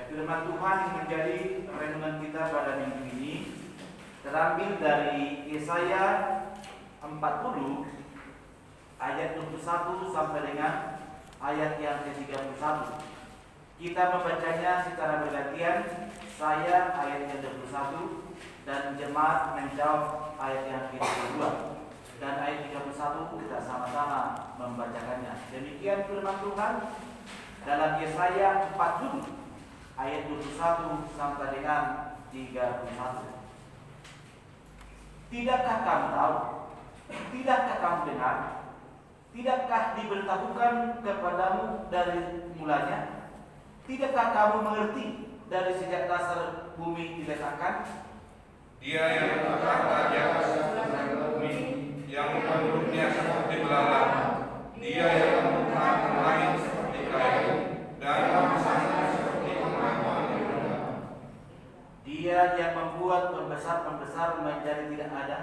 firman Tuhan yang menjadi renungan kita pada minggu ini terambil dari Yesaya 40 ayat 21 sampai dengan ayat yang ke-31. Kita membacanya secara bergantian, saya ayat yang 21 dan jemaat menjawab ayat yang ke-22. Dan ayat 31 kita sama-sama membacakannya. Demikian firman Tuhan dalam Yesaya 40 ayat 21 sampai dengan 31. Tidakkah kamu tahu? Tidakkah kamu dengar? Tidakkah diberitahukan kepadamu dari mulanya? Tidakkah kamu mengerti dari sejak dasar bumi diletakkan? Dia yang berkata di atas bumi, yang menurutnya seperti belalang, dia yang membuat langit seperti kayu dan masanya seperti emas. Dia yang membuat pembesar-pembesar menjadi tidak ada,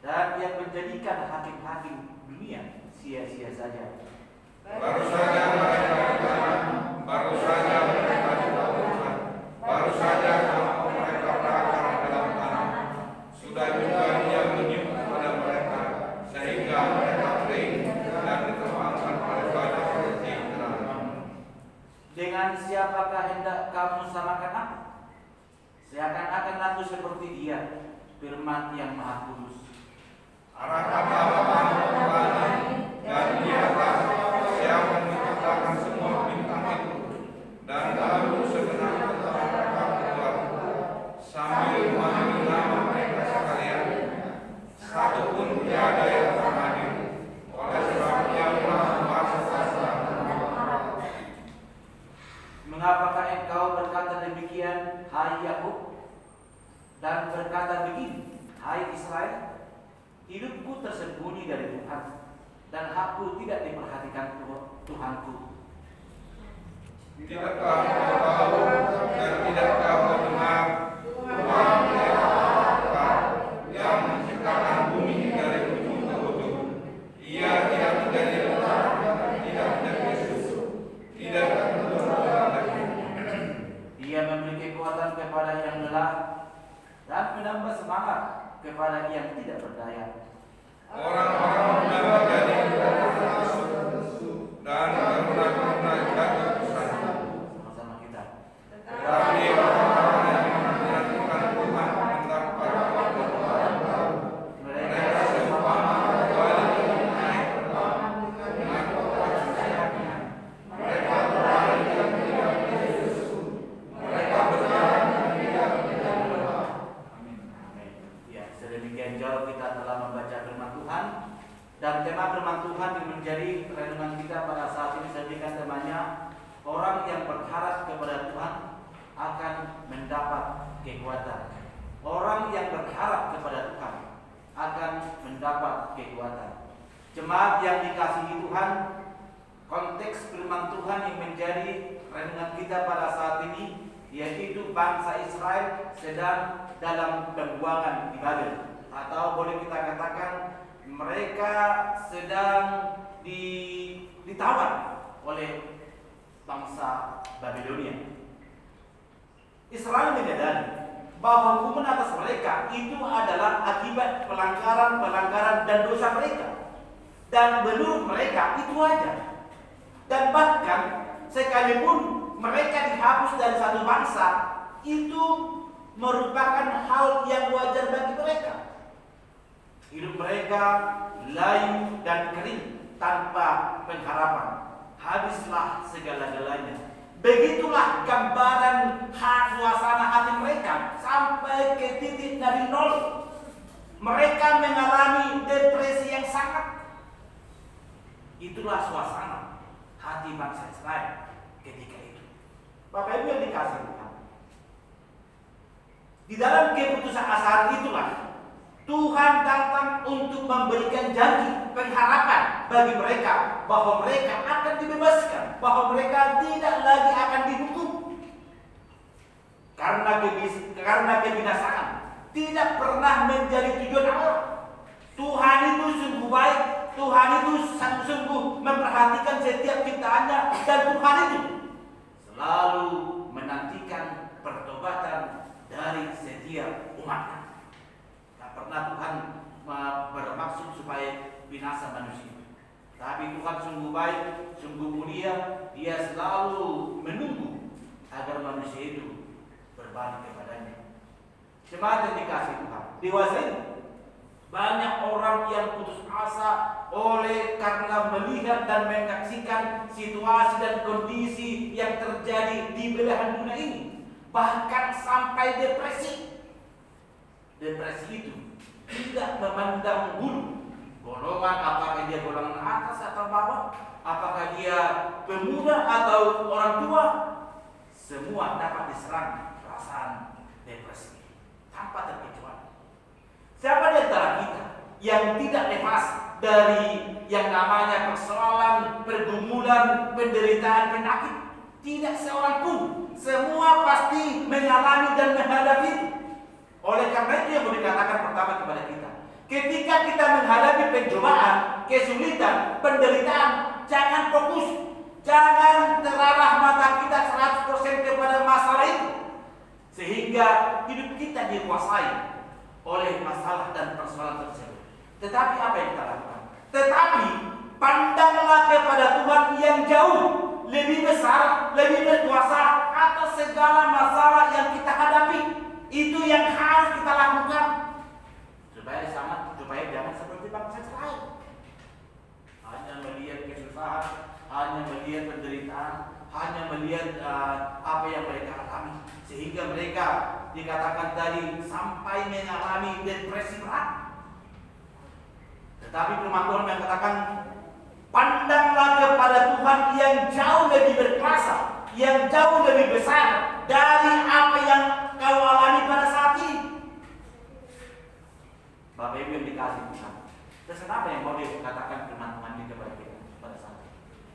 dan yang menjadikan hakim-hakim dunia sia-sia saja. Baru saja mereka ditahan, baru saja mereka ditaklukkan, baru saja mereka berakar dalam tanah. Sudah juga dia meniup kepada mereka, sehingga mereka kering dan diterbangkan oleh badai seperti terang. Dengan siapakah hendak kamu samakan aku? Seakan-akan aku seperti dia, firman yang maha kudus. Arah kata Bapa langit, dan dialah yang menciptakan semua bintang itu, dan lalu segenap tentara mereka keluar, sambil memanggil nama mereka sekalian. Satu pun tiada yang terhadir, oleh sebab Dia telah berkuasa. Mengapakah engkau berkata demikian, hai Yakub, dan berkata begini, hai Israel? Hidupku tersembunyi dari Tuhan, dan hakku tidak diperhatikan Tuhanku. Tidakkah kau tahu dan tidakkah kau dengar? Tuhan yang menciptakan bumi dari ujung ke ujung. Ia tidak menjadi letak, tidak menjadi susu, tidak berubah lagi. Dia memberi kekuatan kepada yang lelah dan menambah semangat kepada yang tidak berdaya. Orang-orang muda menjadi lesu dan karuna-karuna jatuh ke sana. Sama-sama kita. Tetapi orang-orang yang menantikan Tuhan mendapat kekuatan baru. Mereka seumpama balik naik terbang dengan kuat sayapnya. Mereka berlari dan tidak menjadi lesu. Mereka berjalan dan tidak menjadi lelah. Amin. Ya, sedemikian jauh kita telah membaca firman Tuhan, dan tema firman Tuhan yang menjadi renungan kita pada saat ini saya berikan temanya, orang yang berharap kepada Tuhan akan mendapat kekuatan. Orang yang berharap kepada Tuhan akan mendapat kekuatan. Jemaat yang dikasihi Tuhan, konteks firman Tuhan yang menjadi renungan kita pada saat ini yaitu bangsa Israel sedang dalam pembuangan di Babel, atau boleh kita katakan mereka sedang ditawan oleh bangsa Babilonia. Israel menyadari bahwa hukuman atas mereka itu adalah akibat pelanggaran dan dosa mereka, dan menurut mereka itu wajar. Dan bahkan sekalipun mereka dihapus dari satu bangsa, itu merupakan hal yang wajar bagi mereka. Hidup mereka layu dan kering tanpa pengharapan. Habislah segala-galanya. Begitulah gambaran suasana hati mereka sampai ke titik dari nol. Mereka mengalami depresi yang sangat. Itulah suasana hati bangsa Israel ketika itu. Bapak Ibu yang dikasihi Tuhan, di dalam keputusasaan itulah Tuhan datang untuk memberikan janji, pengharapan bagi mereka bahwa mereka akan dibebaskan, bahwa mereka tidak lagi akan dihukum. Karena kebinasaan tidak pernah menjadi tujuan Allah. Tuhan itu sungguh baik, Tuhan itu sungguh memperhatikan setiap ciptaannya, dan Tuhan itu selalu menantikan manusia itu berbalik kepadanya. Jemaat yang dikasih Tuhan, dewasa ini banyak orang yang putus asa oleh karena melihat dan menyaksikan situasi dan kondisi yang terjadi di belahan dunia ini, bahkan sampai depresi. Depresi itu tidak memandang bulu golongan, apakah dia golongan atas atau bawah, apakah dia pemuda atau orang tua, semua dapat diserang perasaan depresi tanpa terkecuali. Siapa di antara kita yang tidak lepas dari yang namanya persoalan, pergumulan, penderitaan, penyakit? Tidak seorang pun. Semua pasti mengalami dan menghadapi. Oleh karena itu yang mau dikatakan pertama kepada kita, ketika kita menghadapi pencobaan, kesulitan, penderitaan, jangan fokus, jangan terarah mata kita 100% kepada masalah itu, sehingga hidup kita dikuasai oleh masalah dan persoalan tersebut. Tetapi apa yang kita lakukan? Tetapi pandanglah kepada Tuhan yang jauh lebih besar, lebih berkuasa atas segala masalah yang kita hadapi. Itu yang harus kita lakukan supaya jangan seperti bangsa Israel, hanya melihat kesusahan, hanya melihat penderitaan, hanya melihat apa yang mereka alami, sehingga mereka dikatakan tadi sampai mengalami depresi berat. Tetapi firman Tuhan yang katakan, pandanglah kepada Tuhan yang jauh lebih berkuasa, yang jauh lebih besar dari apa yang kau alami pada saat ini. Bapak Ibu yang dikasih Tuhan, terus kenapa yang mau dikatakan firman Tuhan ini kepada kita pada saat ini?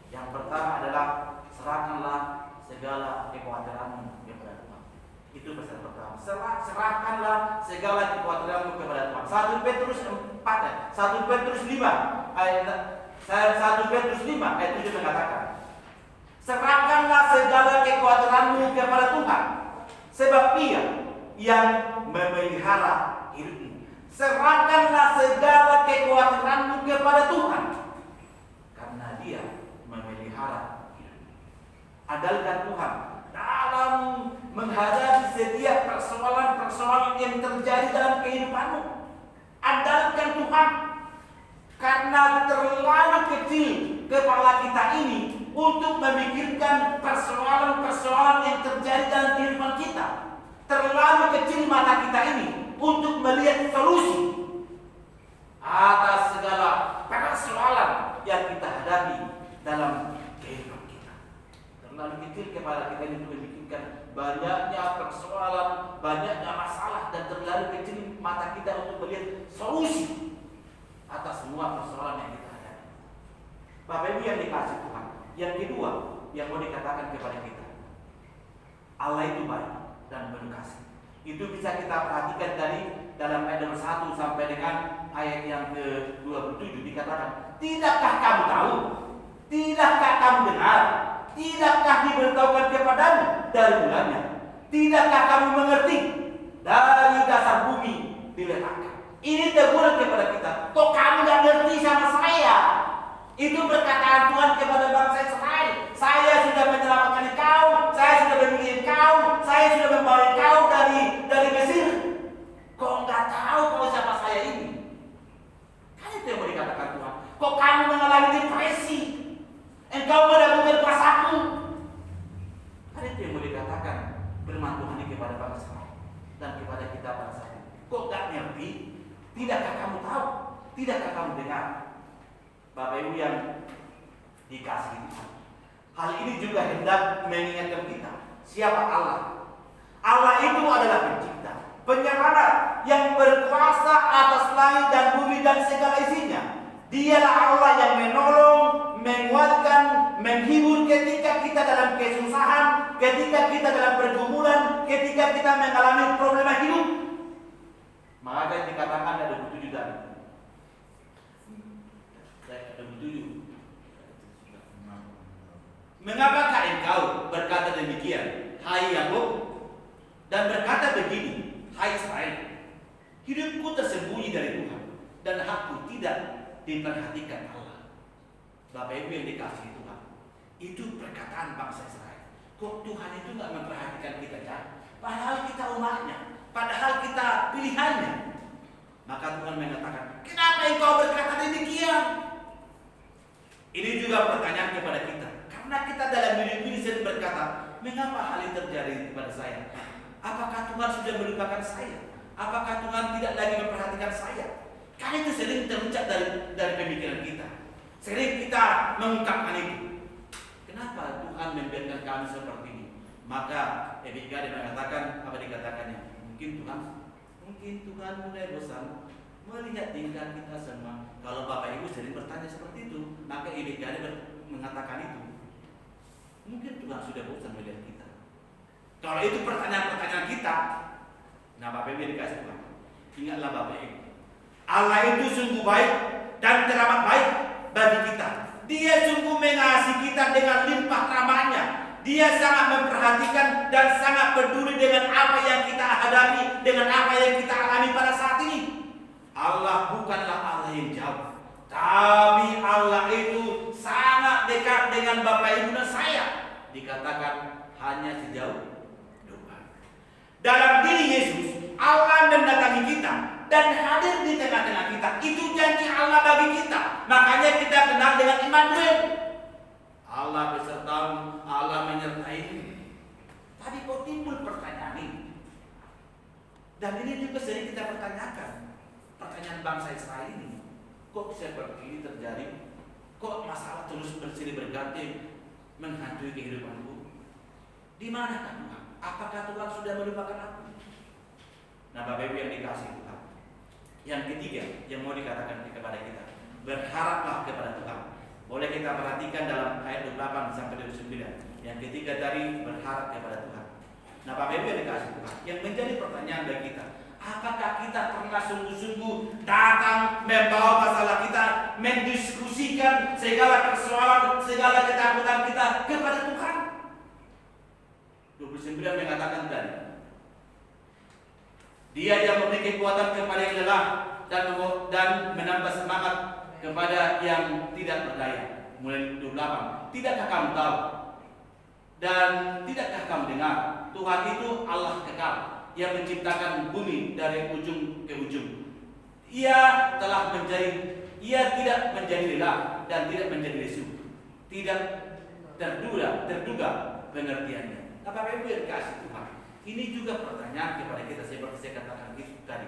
Yang pertama adalah serahkanlah segala kekhawatiranmu kepada Tuhan. Itu pesan pertama. Serahkanlah segala kekhawatiranmu kepada Tuhan. 1 Petrus 4, 1 Petrus 5 ayat 1 Petrus 5 ayat 7 mengatakan, serahkanlah segala kekhawatiranmu kepada Tuhan, sebab Ia yang memelihara hidupmu. Serahkanlah segala kekhawatiranmu kepada Tuhan, karena Dia memelihara hidupmu. Andalkan Tuhan dalam menghadapi setiap persoalan-persoalan yang terjadi dalam kehidupanmu. Andalkan Tuhan, karena terlalu kecil kepala kita ini untuk memikirkan persoalan-persoalan yang terjadi dalam kehidupan kita. Terlalu kecil mata kita ini untuk melihat solusi atas segala persoalan yang kita hadapi dalam kehidupan kita. Terlalu kecil kepala kita ini untuk memikirkan banyaknya persoalan, banyaknya masalah, dan terlalu kecil mata kita untuk melihat solusi atas semua persoalan yang kita hadapi. Bapak Ibu yang dikasih Tuhan, yang kedua yang mau dikatakan kepada kita, Allah itu baik dan penuh kasih. Itu bisa kita perhatikan tadi dalam ayat nomor 1 sampai dengan ayat yang ke-27 dikatakan, tidakkah kamu tahu? Tidakkah kamu dengar? Tidakkah diberitahukan kepadamu dari mulanya? Tidakkah kamu mengerti? Dari dasar bumi diletakkan. Ini teguran kepada kita. Kok kamu gak ngerti sama saya? Itu perkataan Tuhan kepada bangsa Israel. Saya sudah menyelamatkan kau, saya sudah memilih kau, saya sudah membawa kau dari Mesir. Kok nggak tahu kau siapa saya ini? Kan itu yang mau dikatakan Tuhan. Kok kamu mengalami depresi? Engkau meragukan kuasaku. Kan itu yang mau dikatakan firman Tuhan ini kepada bangsa Israel dan kepada kita pada saat ini. Kok nggak ngerti? Tidakkah kamu tahu? Tidakkah kamu dengar? Bapak Ibu yang dikasihi Tuhan, hal ini juga hendak mengingatkan kita siapa Allah. Allah itu adalah pencipta, penyelamat yang berkuasa atas langit dan bumi dan segala isinya. Dialah Allah yang menolong, menguatkan, menghibur ketika kita dalam kesusahan, ketika kita dalam pergumulan, ketika kita mengalami problema hidup. Maka dikatakan ada 27 tadi. Mengapakah engkau berkata demikian, hai Yakub, dan berkata begini, hai Israel, hidupku tersembunyi dari Tuhan, dan hakku tidak diperhatikan Allah. Bapak Ibu yang dikasihi Tuhan, itu perkataan bangsa Israel. kok Tuhan itu nggak memperhatikan kita kan? Padahal kita umatnya, padahal kita pilihannya. Maka Tuhan mengatakan, kenapa engkau berkata demikian? Ini juga pertanyaan kepada kita. Karena kita dalam hidup ini sering berkata, mengapa hal ini terjadi kepada saya? Apakah Tuhan sudah melupakan saya? Apakah Tuhan tidak lagi memperhatikan saya? Karena itu sering terucap dari pemikiran kita. Sering kita mengungkapkan itu. Kenapa Tuhan membiarkan kami seperti ini? Maka Ebika mengatakan apa dikatakannya? Mungkin Tuhan mulai bosan melihat tingkah kita semua. Kalau Bapak Ibu sering bertanya seperti itu, maka Ebika mengatakan itu. Mungkin Tuhan sudah bosan melihat kita. Kalau itu pertanyaan-pertanyaan kita, nah Bapak Ibu dikasih Tuhan. Ingatlah Bapak Ibu, Allah itu sungguh baik dan teramat baik bagi kita. Dia sungguh mengasihi kita dengan limpah rahmatnya. Dia sangat memperhatikan dan sangat peduli dengan apa yang kita hadapi, dengan apa yang kita alami pada saat ini. Allah bukanlah Allah yang jauh, tapi Allah itu sangat dekat dengan Bapak Ibu dan saya. Dikatakan hanya sejauh doa. Dalam diri Yesus, Allah mendatangi kita dan hadir di tengah-tengah kita. Itu janji Allah bagi kita. Makanya kita kenal dengan Immanuel. Allah besertamu, Allah menyertai. Tadi kok timbul pertanyaan ini. Dan ini juga sering kita pertanyakan. Pertanyaan bangsa Israel ini. Kok seperti ini terjadi? Kok masalah terus bersilih berganti menghantui kehidupanku? Di manakah Tuhan? Apakah Tuhan sudah melupakan aku? Nah, Bapak Ibu yang dikasih Tuhan. Yang ketiga yang mau dikatakan kepada kita, berharaplah kepada Tuhan. Boleh kita perhatikan dalam ayat 28 sampai 29. Yang ketiga tadi berharap kepada Tuhan. Nah, Bapak Ibu yang dikasih Tuhan, yang menjadi pertanyaan bagi kita, apakah kita pernah sungguh-sungguh datang membawa masalah kita, mendiskusikan segala persoalan, segala ketakutan kita kepada Tuhan? 29 mengatakan tadi, Dia yang memberi kekuatan kepada yang lelah dan menambah semangat kepada yang tidak berdaya. Mulai 28. Tidakkah kamu tahu dan tidakkah kamu dengar, Tuhan itu Allah kekal yang menciptakan bumi dari ujung ke ujung. Ia tidak menjadi lelah dan tidak menjadi lesu. Tidak terduga pengertiannya. Bapak Ibu yang dikasih Tuhan, ini juga pertanyaan kepada kita seperti saya katakan itu tadi.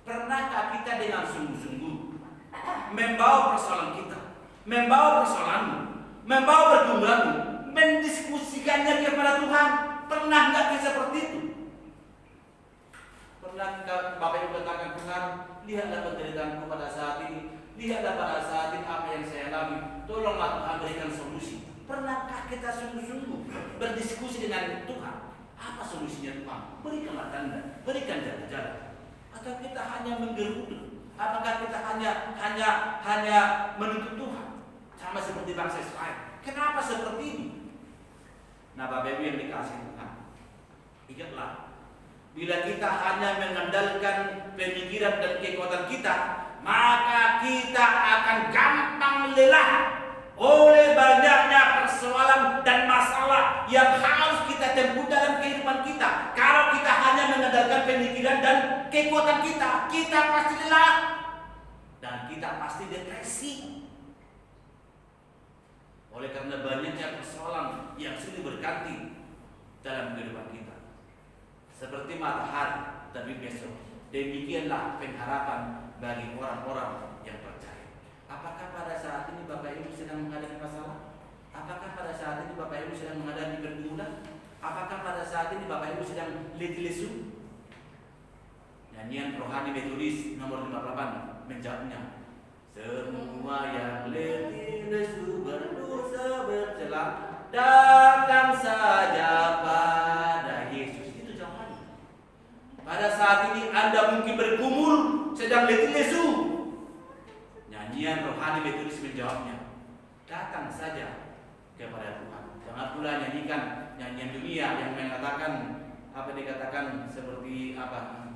Pernahkah kita dengan sungguh-sungguh membawa persoalan kita, membawa persoalanmu, membawa pergumulanmu, mendiskusikannya kepada Tuhan? Pernah nggak kita seperti itu? Pernah Bapak Ibu katakan, Tuhan, lihatlah penderitaanku pada saat ini, lihatlah pada saat ini apa yang saya alami, tolonglah Tuhan berikan solusi. Pernahkah kita sungguh-sungguh berdiskusi dengan Tuhan? Apa solusinya Tuhan? Berikanlah tanda, berikan jalan-jalan. Atau kita hanya menggerutu? Apakah kita hanya menuntut Tuhan? Sama seperti bangsa Israel. Kenapa seperti ini? Nah, Bapak Ibu yang dikasih Tuhan, ingatlah, bila kita hanya mengandalkan pemikiran dan kekuatan kita, maka kita akan gampang lelah oleh banyaknya persoalan dan masalah yang harus kita tempuh dalam kehidupan kita. Kalau kita hanya mengandalkan pemikiran dan kekuatan kita, kita pasti lelah dan kita pasti depresi. Oleh karena banyaknya persoalan yang silih berganti dalam kehidupan kita, seperti matahari terbit besok, demikianlah pengharapan bagi orang-orang yang percaya. Apakah pada saat ini Bapak Ibu sedang menghadapi masalah? Apakah pada saat ini Bapak Ibu sedang menghadapi pergumulan? Apakah pada saat ini Bapak Ibu sedang letih lesu? Nyanyian rohani Metodis nomor 58 menjawabnya. Semua yang letih lesu berdosa bercela, datang saja pada Yesus. Itu jawabannya. Pada saat ini Anda mungkin bergumul, sedang letih lesu. Nyanyian rohani Metodis menjawabnya, datang saja kepada Tuhan. Jangan pula nyanyikan nyanyian dunia yang mengatakan apa dikatakan seperti apa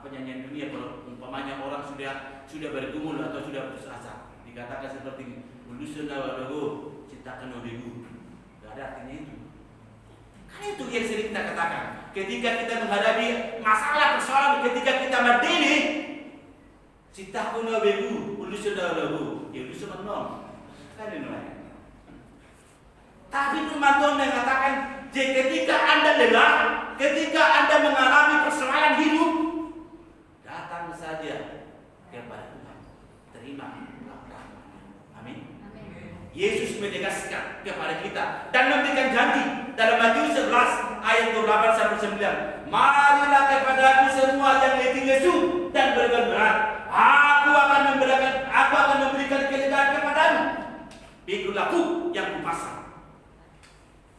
nyanyian dunia. Kalau umpamanya orang sudah bergumul atau sudah putus asa, dikatakan seperti ulusun awalogo ciptakan obigu. Tidak ada artinya itu. Itu yang sering kita katakan. Ketika kita menghadapi masalah persoalan, ketika kita berdiri, kita kuno bebu, ulusan dahulu, ya ulusan menon, kan ini lain. Tapi firman Tuhan mengatakan, ketika Anda lelah, ketika Anda mengalami persoalan hidup, datang saja kepada Tuhan, terima laporan. Amin. Yesus menegaskan kepada kita dan memberikan janji dalam Matius 11 ayat 28 sampai 9. Marilah kepadaku semua yang letih lesu dan beban-berat, aku akan memberikan kelegaan kepadamu. Pikulah aku yang kupasang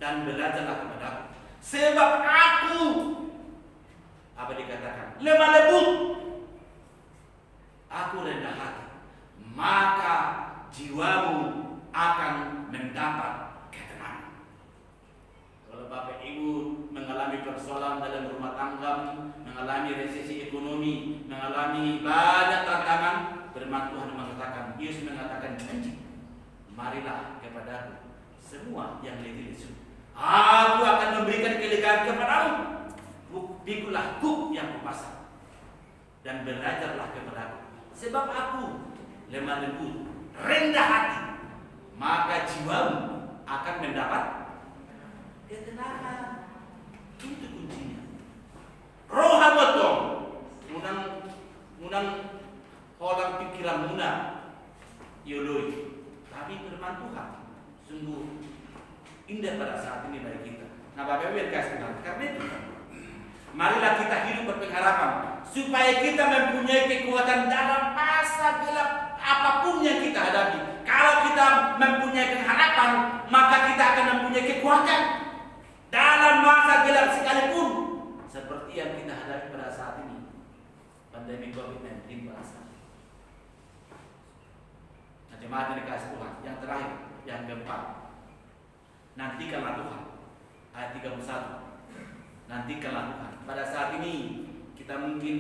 dan belajarlah kepadaku, sebab aku, apa dikatakan, lemah lembut, aku rendah hati, maka jiwamu akan mendapat ketenangan. Kalau Bapak Ibu mengalami persoalan dalam rumah tangga, mengalami resesi ekonomi, mengalami banyak tantangan, firman Tuhan mengatakan, Yesus mengatakan janji, marilah kepadaku semua yang letih lesu, aku akan memberikan kelegaan kepadamu. Pikulah kuk yang kupasang dan belajarlah kepadaku, sebab aku lemah lembut, rendah hati, maka jiwamu akan mendapat ketenangan. Itu kuncinya. Roh hamotong, munang orang pikiran munah, yoloi. Tapi firman Tuhan sungguh indah pada saat ini bagi kita. Nah, Bapak Ibu yang kasih Tuhan, karena itu, marilah kita hidup berpengharapan supaya kita mempunyai kekuatan dalam masa gelap apapun yang kita hadapi. Kalau kita mempunyai pengharapan, maka kita akan mempunyai kekuatan dalam masa gelap sekalipun, seperti yang kita hadapi pada saat ini, pandemi COVID-19 pada saat ini. Nah, jemaat yang dikasih Tuhan, yang terakhir, yang keempat, nantikanlah Tuhan. Ayat 31. Nantikanlah Tuhan. Pada saat ini kita mungkin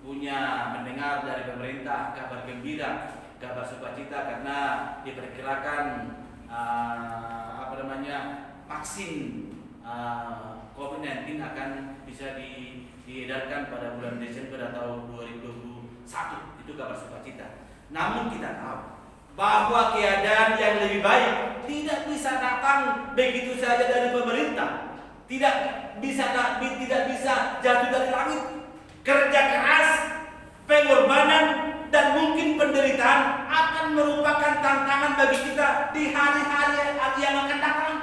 punya mendengar dari pemerintah kabar gembira, kabar sukacita, karena diperkirakan vaksin COVID-19 akan bisa diedarkan pada bulan Desember atau 2021. Itu kabar sukacita. Namun kita tahu bahwa keadaan yang lebih baik tidak bisa datang begitu saja dari pemerintah, tidak bisa jatuh dari langit. Kerja keras, pengorbanan, dan mungkin penderitaan akan merupakan tantangan bagi kita di hari-hari yang akan datang.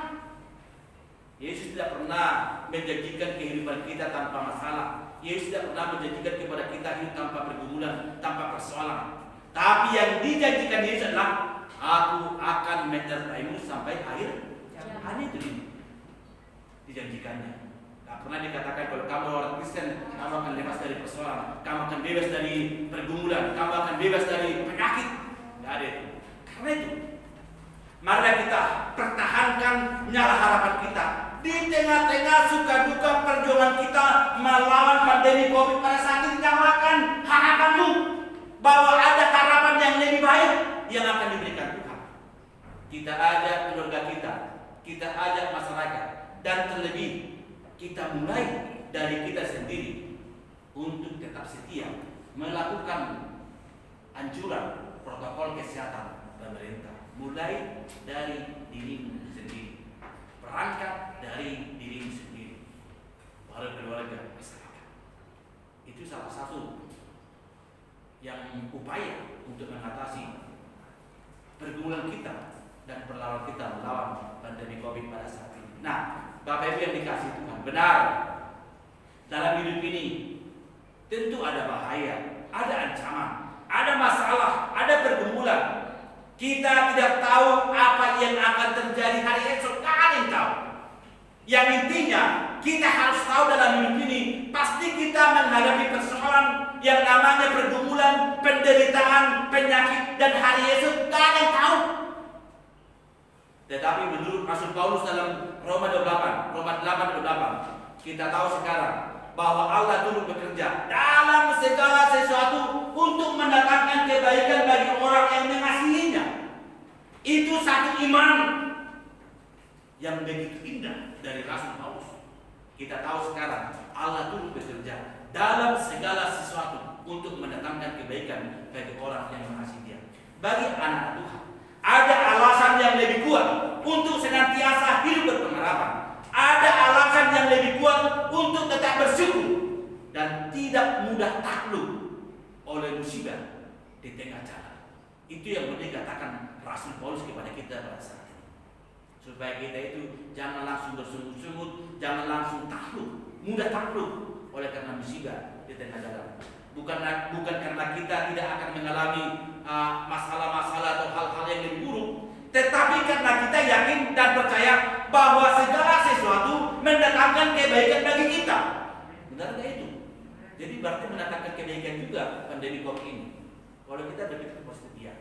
Yesus tidak pernah menjanjikan kehidupan kita tanpa masalah. Yesus tidak pernah menjanjikan kepada kita hidup tanpa pergumulan, tanpa persoalan. Tapi yang dijanjikan Yesus adalah, aku akan menyertaimu sampai akhir zaman. Itu dijanjikannya. Tak pernah dikatakan kalau kamu orang Kristen, kamu akan bebas dari persoalan, kamu akan bebas dari pergumulan, kamu akan bebas dari penyakit. Tidak ada itu. Karena itu, marilah kita pertahankan nyala harapan kita di tengah-tengah suka duka perjuangan kita melawan pandemi COVID pada saat ini. Nyalakan harapanmu bahwa ada harapan yang lebih baik yang akan diberikan Tuhan. Kita ajak keluarga kita ajak masyarakat, dan terlebih kita mulai dari kita sendiri untuk tetap setia melakukan anjuran protokol kesehatan pemerintah, mulai dari dirimu sendiri, perangkat dari dirimu sendiri, baru keluarga, masyarakat. Itu salah satu yang upaya untuk mengatasi pergumulan kita dan perlawanan kita melawan pandemi COVID pada saat ini. Nah, Bapak Ibu yang dikasih Tuhan, benar, dalam hidup ini tentu ada bahaya, ada ancaman, ada masalah, ada pergumulan. Kita tidak tahu apa yang akan terjadi hari esok, tak ada yang tahu. Yang intinya kita harus tahu dalam hidup ini, pasti kita menghadapi persoalan yang namanya pergumulan, penderitaan, penyakit, dan hari esok tak ada yang tahu. Tetapi menurut Rasul Paulus dalam Roma 8:28, kita tahu sekarang bahwa Allah turut bekerja dalam segala sesuatu untuk mendatangkan kebaikan bagi orang yang mengasihinya. Itu satu iman yang begitu indah dari Rasul Paulus. Kita tahu sekarang Allah turut bekerja dalam segala sesuatu untuk mendatangkan kebaikan bagi orang yang mengasihi Dia. Bagi anak Tuhan, ada alasan yang lebih kuat untuk senantiasa hidup berpengharapan. Ada alasan yang lebih kuat untuk tetap bersyukur dan tidak mudah takluk oleh musibah di tengah jalan. Itu yang boleh dikatakan Rasul Paulus kepada kita pada saat ini. Supaya kita itu jangan langsung bersungut-sungut, jangan langsung takluk, mudah takluk oleh karena musibah di tengah jalan. Bukan karena kita tidak akan mengalami masalah-masalah atau hal-hal yang lebih buruk, tetapi karena kita yakin dan percaya bahwa segala sesuatu mendatangkan kebaikan bagi kita. Benar nggak itu? Jadi berarti mendatangkan kebaikan juga pandemi COVID ini. Kalau kita berpikir positif,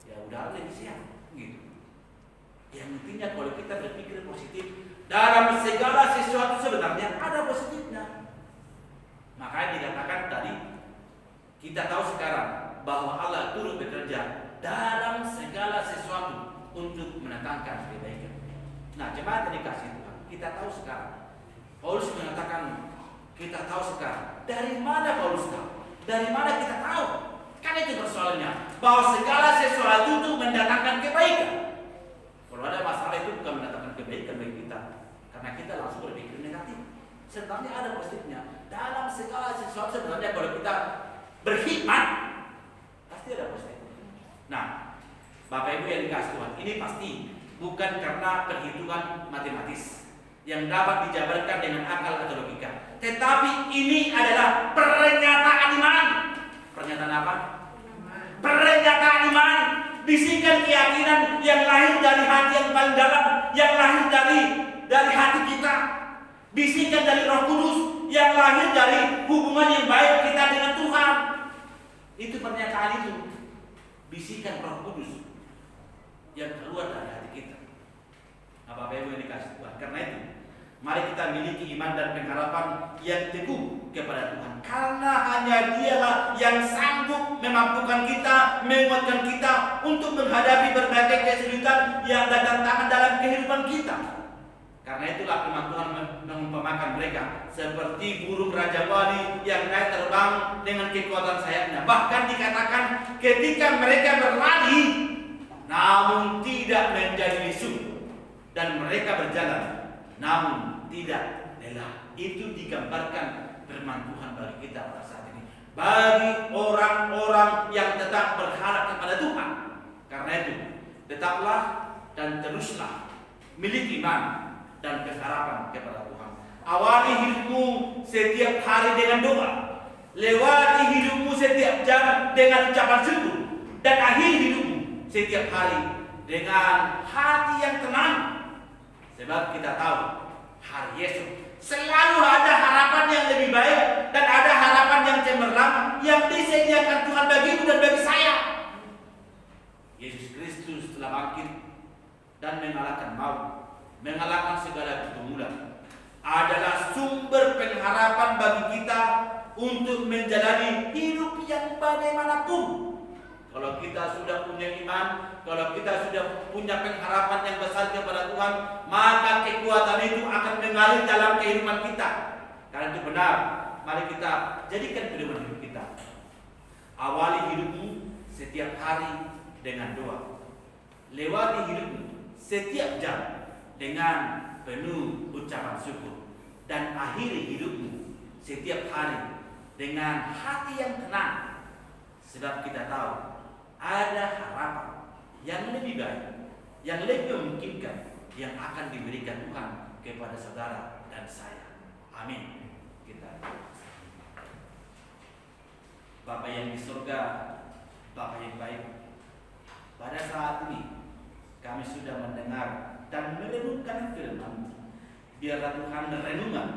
ya udah lebih siap, gitu. Yang intinya kalau kita berpikir positif dalam segala sesuatu sebenarnya ada positifnya. Makanya dikatakan tadi, kita tahu sekarang bahwa Allah turut bekerja dalam segala sesuatu untuk mendatangkan kebaikan. Nah, jemaat yang dikasihi Tuhan, kita tahu sekarang. Paulus mengatakan, kita tahu sekarang. Dari mana Paulus tahu? Dari mana kita tahu? Kan itu persoalannya, bahwa segala sesuatu itu mendatangkan kebaikan. Kalau ada masalah itu bukan mendatangkan kebaikan bagi kita, karena kita langsung berpikir negatif. Sebenarnya ada positifnya. Dalam segala sesuatu sebenarnya kalau kita berkhidmat, pasti ada positifnya. Nah, Bapak Ibu yang dikasih Tuhan, ini pasti bukan karena perhitungan matematis yang dapat dijabarkan dengan akal atau logika, tetapi ini adalah pernyataan iman. Pernyataan apa? Pernyataan iman. Bisikan keyakinan yang lahir dari hati yang paling dalam, yang lahir dari hati kita. Bisikan dari Roh Kudus yang lahir dari hubungan yang baik kita dengan Tuhan. Itu pernyataan itu. Bisikan Roh Kudus yang keluar dari hati kita. Nah, Bapak Ibu yang dikasih Tuhan, karena itu mari kita miliki iman dan pengharapan yang teguh kepada Tuhan. Karena hanya Dialah yang sanggup memampukan kita, menguatkan kita untuk menghadapi berbagai kesulitan yang datang dalam kehidupan kita. Karena itulah firman Tuhan mengumpamakan mereka seperti burung raja wali yang naik terbang dengan kekuatan sayapnya. Bahkan dikatakan ketika mereka berlari, namun tidak menjadi lesu, dan mereka berjalan, namun tidak lelah. Itu digambarkan firman Tuhan bagi kita pada saat ini, bagi orang-orang yang tetap berharap kepada Tuhan. Karena itu tetaplah dan teruslah miliki iman dan pengharapan kepada Tuhan. Awali hidupmu setiap hari dengan doa, lewati hidupmu setiap jam dengan ucapan syukur, dan akhiri hidupmu setiap hari dengan hati yang tenang. Sebab kita tahu hari esok selalu ada harapan yang lebih baik dan ada harapan yang cemerlang yang disediakan Tuhan bagimu dan bagi saya. Yesus Kristus telah bangkit dan mengalahkan maut, mengalahkan segala pergumulan, adalah sumber pengharapan bagi kita untuk menjalani hidup yang bagaimanapun. Kalau kita sudah punya iman, kalau kita sudah punya pengharapan yang besar kepada Tuhan, maka kekuatan itu akan mengalir dalam kehidupan kita. Karena itu benar, mari kita jadikan kehidupan hidup kita. Awali hidupmu setiap hari dengan doa, lewati hidupmu setiap jam dengan penuh ucapan syukur, dan akhiri hidupmu setiap hari dengan hati yang tenang. Sebab kita tahu ada harapan yang lebih baik, yang lebih memungkinkan, yang akan diberikan Tuhan kepada saudara dan saya. Amin. Kita, Bapa yang di surga, Bapa yang baik, pada saat ini kami sudah mendengar dan merenungkan firman-Mu. Biarlah Tuhan renungan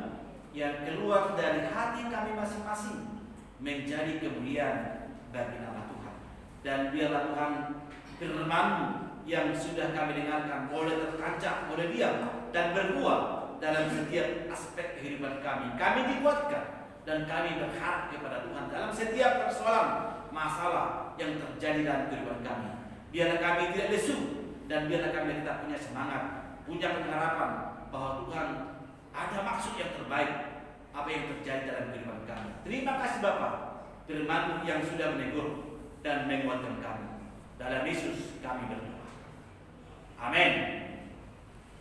yang keluar dari hati kami masing-masing menjadi kemuliaan bagi nama Tuhan. Dan biarlah Tuhan firman-Mu yang sudah kami dengarkan boleh tertancap, boleh diam dan berbuah dalam setiap aspek kehidupan kami. Kami dikuatkan dan kami berharap kepada Tuhan dalam setiap persoalan masalah yang terjadi dalam kehidupan kami. Biarlah kami tidak lesu, dan biarlah kami tetap punya semangat, punya pengharapan bahwa Tuhan ada maksud termasuk yang terbaik apa yang terjadi dalam kehidupan kami. Terima kasih Bapa, firman-Mu yang sudah menegur dan menguatkan kami. Dalam Yesus kami berdoa. Amin.